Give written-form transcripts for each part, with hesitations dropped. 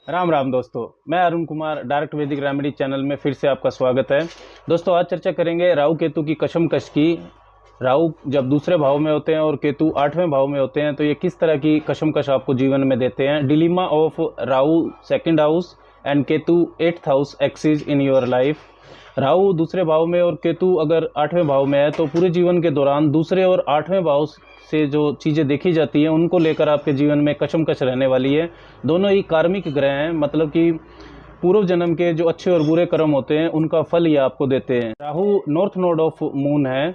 राम राम दोस्तों। मैं अरुण कुमार डायरेक्ट वैदिक रेमेडी चैनल में फिर से आपका स्वागत है। दोस्तों, आज चर्चा करेंगे राहु केतु की कशमकश की। राहु जब दूसरे भाव में होते हैं और केतु 8वें भाव में होते हैं तो ये किस तरह की कशमकश आपको जीवन में देते हैं। Dilemma of Rahu second house and Ketu 8th house axis in your life. Rahu दूसरे भाव में और केतु अगर 8वें भाव में है तो पूरे जीवन के दौरान दूसरे और 8वें भाव से जो चीज़ें देखी जाती हैं उनको लेकर आपके जीवन में कशमकश रहने वाली है। दोनों ही कार्मिक ग्रह हैं, मतलब कि पूर्व जन्म के जो अच्छे और बुरे कर्म होते हैं उनका फल ये आपको देते हैं। Rahu north node of moon है।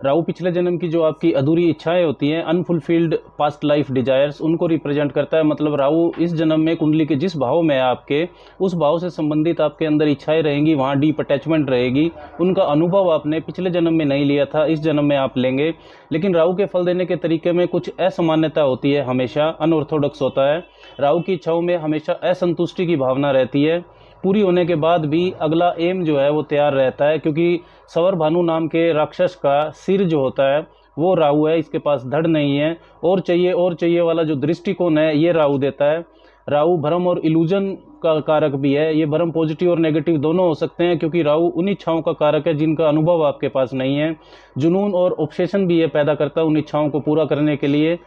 राहु पिछले जन्म की जो आपकी अधूरी इच्छाएं होती हैं, अनफुलफिल्ड पास्ट लाइफ डिजायर्स, उनको रिप्रेजेंट करता है। मतलब राहु इस जन्म में कुंडली के जिस भाव में है आपके, उस भाव से संबंधित आपके अंदर इच्छाएं रहेंगी, वहाँ डीप अटैचमेंट रहेगी। उनका अनुभव आपने पिछले जन्म में नहीं लिया था, इस जन्म में आप लेंगे। लेकिन राहु के फल देने के तरीके में कुछ असामान्यता होती है, हमेशा अनऑर्थोडॉक्स होता है। राहु की इच्छाओं में हमेशा असंतुष्टि की भावना रहती है। पूरी होने के बाद भी अगला एम जो है वो तैयार रहता है, क्योंकि सवर भानु नाम के राक्षस का सिर जो होता है वो राहु है। इसके पास धड़ नहीं है, और चाहिए वाला जो दृष्टिकोण है ये राहु देता है। राहु भ्रम और इल्यूजन का कारक भी है। ये भ्रम पॉजिटिव और नेगेटिव दोनों हो सकते हैं, क्योंकि राहु उन इच्छाओं का कारक है जिनका अनुभव आपके पास नहीं है। जुनून और ऑब्सेशन भी ये पैदा करता है उन इच्छाओं को पूरा करने के लिए।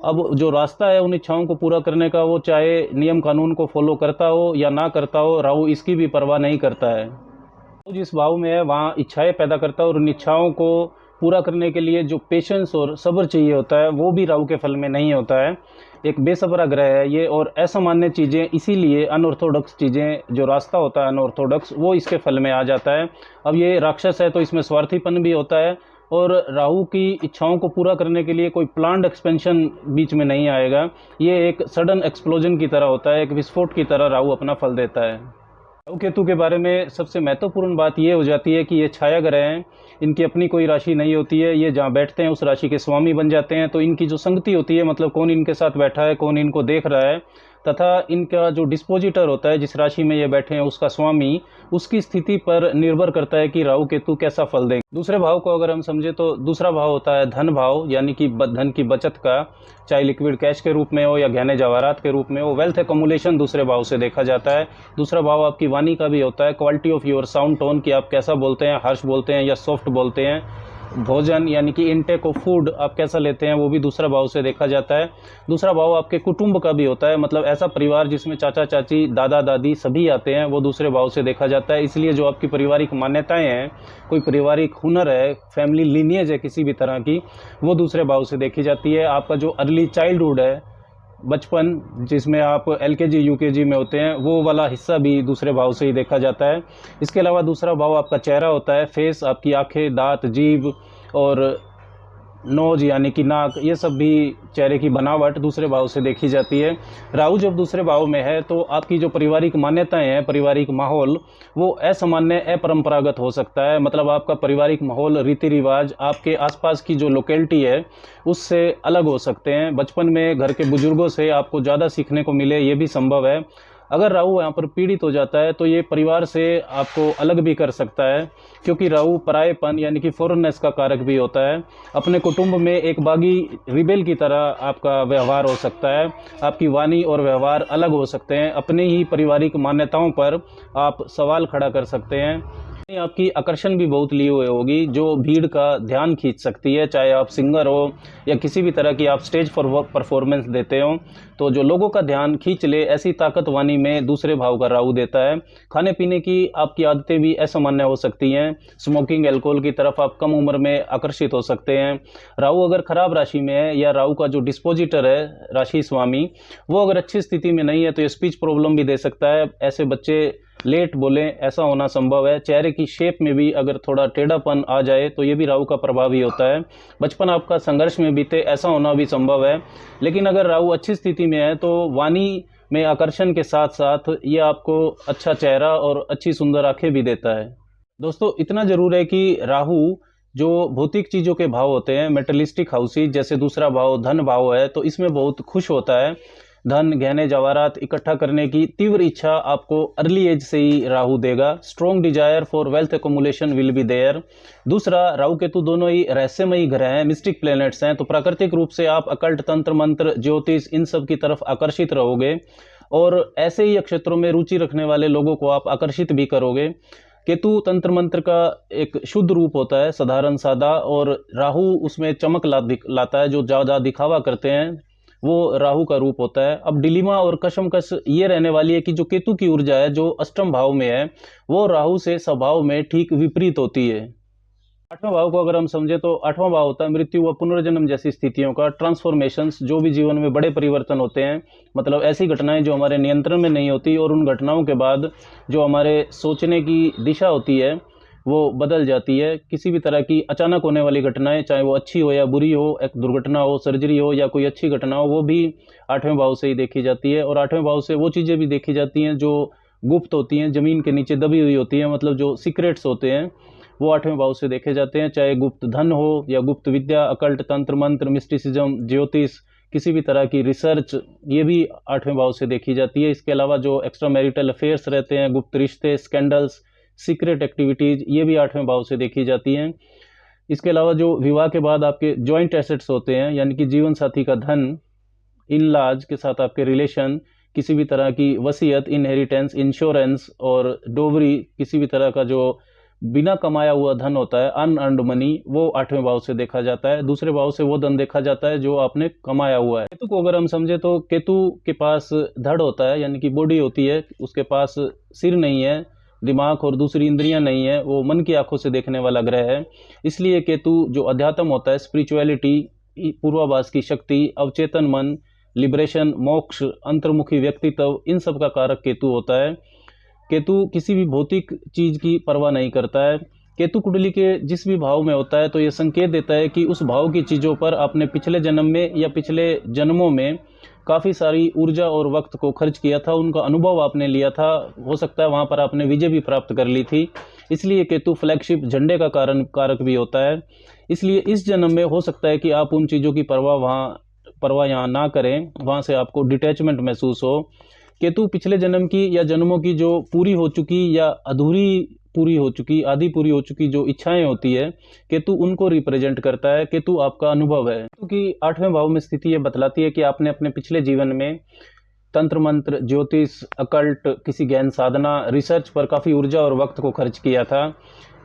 अब जो रास्ता है उन इच्छाओं को पूरा करने का, वो चाहे नियम कानून को फॉलो करता हो या ना करता हो, राहु इसकी भी परवाह नहीं करता है। राहु जिस भाव में है वहाँ इच्छाएं पैदा करता है, और उन इच्छाओं को पूरा करने के लिए जो पेशेंस और सब्र चाहिए होता है वो भी राहु के फल में नहीं होता है। एक बेसब्रा ग्रह है ये, और असामान्य चीज़ें, इसीलिए अनऑर्थोडॉक्स चीज़ें, जो रास्ता होता है अनऑर्थोडॉक्स, वो इसके फल में आ जाता है। अब ये राक्षस है तो इसमें स्वार्थीपन भी होता है, और राहु की इच्छाओं को पूरा करने के लिए कोई प्लान्ड एक्सपेंशन बीच में नहीं आएगा। ये एक सडन एक्सप्लोजन की तरह होता है, एक विस्फोट की तरह राहु अपना फल देता है। राहु केतु के बारे में सबसे महत्वपूर्ण बात ये हो जाती है कि ये छाया ग्रह हैं, इनकी अपनी कोई राशि नहीं होती है। ये जहाँ बैठते हैं उस राशि के स्वामी बन जाते हैं। तो इनकी जो संगति होती है, मतलब कौन इनके साथ बैठा है, कौन इनको देख रहा है, तथा इनका जो डिस्पोजिटर होता है, जिस राशि में ये बैठे हैं उसका स्वामी, उसकी स्थिति पर निर्भर करता है कि राहु केतु कैसा फल देंगे। दूसरे भाव को अगर हम समझे तो दूसरा भाव होता है धन भाव, यानी कि धन की बचत का, चाहे लिक्विड कैश के रूप में हो या गहने जवाहरात के रूप में हो। वेल्थ एकमुलेशन दूसरे भाव से देखा जाता है। दूसरा भाव आपकी वाणी का भी होता है, quality of your sound tone, कि आप कैसा बोलते हैं, हार्श बोलते हैं या सॉफ्ट बोलते हैं। भोजन यानी कि इनटेक ऑफ फूड आप कैसा लेते हैं, वो भी दूसरा भाव से देखा जाता है। दूसरा भाव आपके कुटुंब का भी होता है, मतलब ऐसा परिवार जिसमें चाचा चाची दादा दादी सभी आते हैं, वो दूसरे भाव से देखा जाता है। इसलिए जो आपकी पारिवारिक मान्यताएं हैं, कोई पारिवारिक हुनर है, फैमिली लीनिएज है किसी भी तरह की, वो दूसरे भाव से देखी जाती है। आपका जो अर्ली चाइल्डहुड है, बचपन जिसमें आप एलकेजी यूकेजी में होते हैं, वो वाला हिस्सा भी दूसरे भाव से ही देखा जाता है। इसके अलावा दूसरा भाव आपका चेहरा होता है, फेस, आपकी आंखें, दांत, जीभ और नोज यानी कि नाक, ये सब भी चेहरे की बनावट दूसरे भाव से देखी जाती है। राहु जब दूसरे भाव में है तो आपकी जो पारिवारिक मान्यताएं हैं, पारिवारिक माहौल, वो असामान्य अपरंपरागत हो सकता है। मतलब आपका पारिवारिक माहौल, रीति रिवाज, आपके आसपास की जो लोकेलिटी है उससे अलग हो सकते हैं। बचपन में घर के बुजुर्गों से आपको ज़्यादा सीखने को मिले, ये भी संभव है। अगर राहु यहाँ पर पीड़ित हो जाता है तो ये परिवार से आपको अलग भी कर सकता है, क्योंकि राहु परायेपन यानी कि फॉरेननेस का कारक भी होता है। अपने कुटुंब में एक बागी रिबेल की तरह आपका व्यवहार हो सकता है। आपकी वाणी और व्यवहार अलग हो सकते हैं। अपनी ही पारिवारिक मान्यताओं पर आप सवाल खड़ा कर सकते हैं। आपकी आकर्षण भी बहुत ली हुई होगी, जो भीड़ का ध्यान खींच सकती है। चाहे आप सिंगर हो या किसी भी तरह की आप स्टेज पर परफॉर्मेंस देते हो, तो जो लोगों का ध्यान खींच ले, ऐसी ताकत वाणी में दूसरे भाव का राहु देता है। खाने पीने की आपकी आदतें भी असामान्य हो सकती हैं। स्मोकिंग, अल्कोहल की तरफ आप कम उम्र में आकर्षित हो सकते हैं। राहु अगर खराब राशि में है, या राहु का जो डिस्पोजिटर है, राशि स्वामी, वो अगर अच्छी स्थिति में नहीं है तो ये स्पीच प्रॉब्लम भी दे सकता है। ऐसे बच्चे लेट बोले, ऐसा होना संभव है। चेहरे की शेप में भी अगर थोड़ा टेढ़ापन आ जाए तो ये भी राहु का प्रभाव ही होता है। बचपन आपका संघर्ष में बीते, ऐसा होना भी संभव है। लेकिन अगर राहु अच्छी स्थिति में है तो वाणी में आकर्षण के साथ साथ ये आपको अच्छा चेहरा और अच्छी सुंदर आंखें भी देता है। दोस्तों, इतना जरूर है कि राहु जो भौतिक चीज़ों के भाव होते हैं, मेटलिस्टिक हाउसेज, जैसे दूसरा भाव धन भाव है, तो इसमें बहुत खुश होता है। धन, गहने जवाहरात इकट्ठा करने की तीव्र इच्छा आपको अर्ली एज से ही राहु देगा। Strong desire for wealth accumulation will be there. दूसरा, राहु केतु दोनों ही रहस्यमयी ग्रह हैं, मिस्टिक प्लैनेट्स हैं, तो प्राकृतिक रूप से आप अकल्ट, तंत्र मंत्र, ज्योतिष, इन सब की तरफ आकर्षित रहोगे। और ऐसे ही क्षेत्रों में रुचि रखने वाले लोगों को आप आकर्षित भी करोगे। केतु तंत्र मंत्र का एक शुद्ध रूप होता है, साधारण सादा, और राहु उसमें चमक लाता है। जो ज़्यादा दिखावा करते हैं वो राहु का रूप होता है। अब डिलीमा और कशमकश ये रहने वाली है कि जो केतु की ऊर्जा है जो अष्टम भाव में है वो राहु से स्वभाव में ठीक विपरीत होती है। आठवां भाव को अगर हम समझे तो आठवां भाव होता है मृत्यु व पुनर्जन्म जैसी स्थितियों का, ट्रांसफॉर्मेशंस, जो भी जीवन में बड़े परिवर्तन होते हैं, मतलब ऐसी घटनाएं जो हमारे नियंत्रण में नहीं होती और उन घटनाओं के बाद जो हमारे सोचने की दिशा होती है वो बदल जाती है। किसी भी तरह की अचानक होने वाली घटनाएं, चाहे वो अच्छी हो या बुरी हो, एक दुर्घटना हो, सर्जरी हो या कोई अच्छी घटना हो, वो भी आठवें भाव से ही देखी जाती है। और आठवें भाव से वो चीज़ें भी देखी जाती हैं जो गुप्त होती हैं, ज़मीन के नीचे दबी हुई होती हैं, मतलब जो सीक्रेट्स होते हैं वो आठवें भाव से देखे जाते हैं। चाहे गुप्त धन हो या गुप्त विद्या, अकल्ट, तंत्र मंत्र, मिस्टिसिज्म, ज्योतिष, किसी भी तरह की रिसर्च, ये भी आठवें भाव से देखी जाती है। इसके अलावा जो एक्स्ट्रा मैरिटल अफेयर्स रहते हैं, गुप्त रिश्ते, स्कैंडल्स, सीक्रेट एक्टिविटीज़, ये भी आठवें भाव से देखी जाती हैं। इसके अलावा जो विवाह के बाद आपके जॉइंट एसेट्स होते हैं, यानी कि जीवन साथी का धन, इन लॉज के साथ आपके रिलेशन, किसी भी तरह की वसीयत, इनहेरिटेंस, इंश्योरेंस और डोवरी, किसी भी तरह का जो बिना कमाया हुआ धन होता है, अनअर्न्ड मनी, वो आठवें भाव से देखा जाता है। दूसरे भाव से वो धन देखा जाता है जो आपने कमाया हुआ है। केतु को अगर हम समझे तो केतु के पास धड़ होता है, यानी कि बॉडी होती है, उसके पास सिर नहीं है, दिमाग और दूसरी इंद्रियां नहीं है, वो मन की आंखों से देखने वाला ग्रह है। इसलिए केतु जो अध्यात्म होता है, स्पिरिचुअलिटी, पूर्वाभास की शक्ति, अवचेतन मन, लिबरेशन, मोक्ष, अंतर्मुखी व्यक्तित्व, इन सब का कारक केतु होता है। केतु किसी भी भौतिक चीज की परवाह नहीं करता है। केतु कुंडली के जिस भी भाव में होता है तो ये संकेत देता है कि उस भाव की चीज़ों पर आपने पिछले जन्म में या पिछले जन्मों में काफ़ी सारी ऊर्जा और वक्त को खर्च किया था, उनका अनुभव आपने लिया था, हो सकता है वहाँ पर आपने विजय भी प्राप्त कर ली थी। इसलिए केतु फ्लैगशिप झंडे का कारक भी होता है। इसलिए इस जन्म में हो सकता है कि आप उन चीज़ों की परवाह यहाँ ना करें, वहाँ से आपको डिटैचमेंट महसूस हो। केतु पिछले जन्म की या जन्मों की जो पूरी हो चुकी या अधूरी पूरी हो चुकी, आधी पूरी हो चुकी जो इच्छाएं होती है, केतु उनको रिप्रेजेंट करता है। केतु आपका अनुभव है। क्योंकि आठवें भाव में स्थिति ये बतलाती है कि आपने अपने पिछले जीवन में तंत्र मंत्र, ज्योतिष, अकल्ट, किसी ज्ञान साधना, रिसर्च पर काफ़ी ऊर्जा और वक्त को खर्च किया था।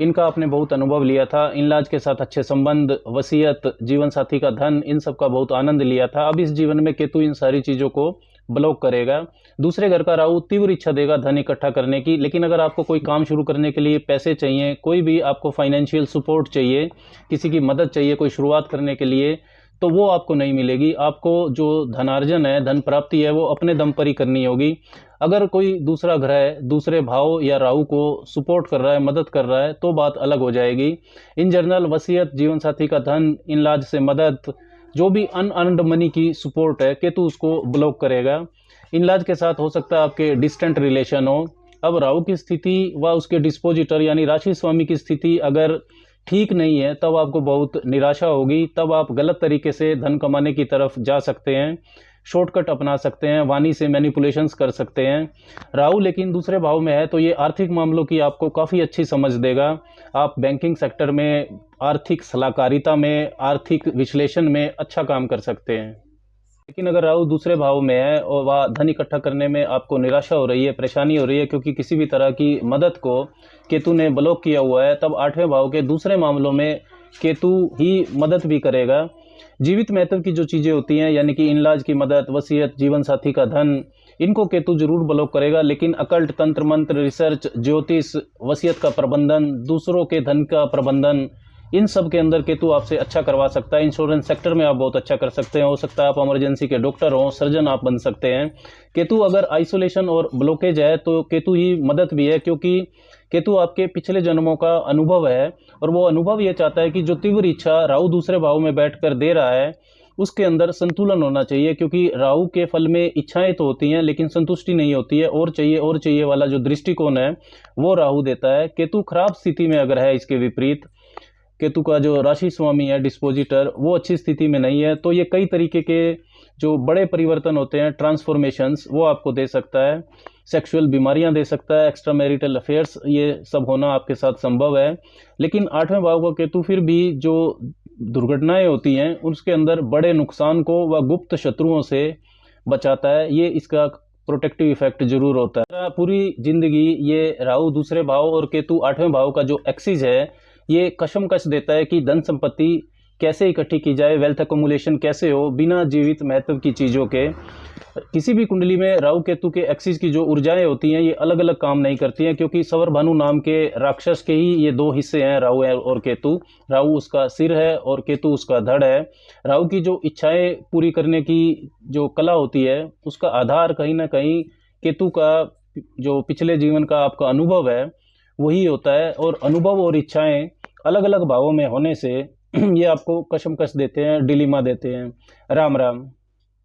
इनका आपने बहुत अनुभव लिया था। इनलाज के साथ अच्छे संबंध, वसीयत, जीवन साथी का धन, इन सब का बहुत आनंद लिया था। अब इस जीवन में केतु इन सारी चीज़ों को ब्लॉक करेगा। दूसरे घर का राहु तीव्र इच्छा देगा धन इकट्ठा करने की, लेकिन अगर आपको कोई काम शुरू करने के लिए पैसे चाहिए, कोई भी आपको फाइनेंशियल सपोर्ट चाहिए, किसी की मदद चाहिए कोई शुरुआत करने के लिए, तो वो आपको नहीं मिलेगी। आपको जो धनार्जन है, धन प्राप्ति है, वो अपने दम पर ही करनी होगी। अगर कोई दूसरा ग्रह दूसरे भाव या राहु को सपोर्ट कर रहा है, मदद कर रहा है, तो बात अलग हो जाएगी। इन जनरल वसीयत, जीवन साथी का धन, इनलाज से मदद, जो भी अनअर्न्ड मनी की सपोर्ट है, केतु उसको ब्लॉक करेगा। इनलाज के साथ हो सकता है आपके डिस्टेंट रिलेशन हो। अब राहु की स्थिति व उसके डिस्पोजिटर यानी राशि स्वामी की स्थिति अगर ठीक नहीं है, तब आपको बहुत निराशा होगी। तब आप गलत तरीके से धन कमाने की तरफ जा सकते हैं, शॉर्टकट अपना सकते हैं, वाणी से मैनिपुलेशंस कर सकते हैं। राहु लेकिन दूसरे भाव में है तो ये आर्थिक मामलों की आपको काफ़ी अच्छी समझ देगा। आप बैंकिंग सेक्टर में, आर्थिक सलाहकारिता में, आर्थिक विश्लेषण में अच्छा काम कर सकते हैं। लेकिन अगर राहु दूसरे भाव में है और वह धन इकट्ठा करने में आपको निराशा हो रही है, परेशानी हो रही है, क्योंकि किसी भी तरह की मदद को केतु ने ब्लॉक किया हुआ है, तब आठवें भाव के दूसरे मामलों में केतु ही मदद भी करेगा। जीवित महत्व की जो चीज़ें होती हैं, यानी कि इनलाज की मदद, वसीयत, जीवन साथी का धन, इनको केतु जरूर ब्लॉक करेगा। लेकिन अकल्ट, तंत्र मंत्र, रिसर्च, ज्योतिष, वसीयत का प्रबंधन, दूसरों के धन का प्रबंधन, इन सब के अंदर केतु आपसे अच्छा करवा सकता है। इंश्योरेंस सेक्टर में आप बहुत अच्छा कर सकते हैं। हो सकता है आप इमरजेंसी के डॉक्टर हों, सर्जन आप बन सकते हैं। केतु अगर आइसोलेशन और ब्लॉकेज है तो केतु ही मदद भी है, क्योंकि केतु आपके पिछले जन्मों का अनुभव है और वो अनुभव ये चाहता है कि जो तीव्र इच्छा राहु दूसरे भाव में बैठकर दे रहा है उसके अंदर संतुलन होना चाहिए। क्योंकि राहु के फल में इच्छाएं तो होती हैं लेकिन संतुष्टि नहीं होती है, और चाहिए वाला जो दृष्टिकोण है वो राहु देता है। केतु खराब स्थिति में अगर है, इसके विपरीत केतु का जो राशि स्वामी है, डिस्पोजिटर, वो अच्छी स्थिति में नहीं है, तो ये कई तरीके के जो बड़े परिवर्तन होते हैं, ट्रांसफॉर्मेशंस, वो आपको दे सकता है। सेक्सुअल बीमारियां दे सकता है, एक्स्ट्रा मैरिटल अफेयर्स, ये सब होना आपके साथ संभव है। लेकिन आठवें भाव का केतु फिर भी जो दुर्घटनाएं होती हैं उसके अंदर बड़े नुकसान को व गुप्त शत्रुओं से बचाता है। ये इसका प्रोटेक्टिव इफेक्ट जरूर होता है। पूरी जिंदगी ये राहु दूसरे भाव और केतु 8वें भाव का जो एक्सिस है ये कशमकश देता है कि धन संपत्ति कैसे इकट्ठी की जाए, वेल्थ अकोमुलेशन कैसे हो बिना जीवित महत्व की चीज़ों के। किसी भी कुंडली में राहु केतु के एक्सिस की जो ऊर्जाएं होती हैं ये अलग अलग काम नहीं करती हैं, क्योंकि सवर भानु नाम के राक्षस के ही ये दो हिस्से हैं, राहु और केतु। राहु उसका सिर है और केतु उसका धड़ है। राहु की जो इच्छाएं पूरी करने की जो कला होती है उसका आधार कहीं ना कहीं केतु का जो पिछले जीवन का आपका अनुभव है वही होता है, और अनुभव और इच्छाएं अलग अलग भावों में होने से ये आपको कशमकश देते हैं, डिलीमा देते हैं। राम राम।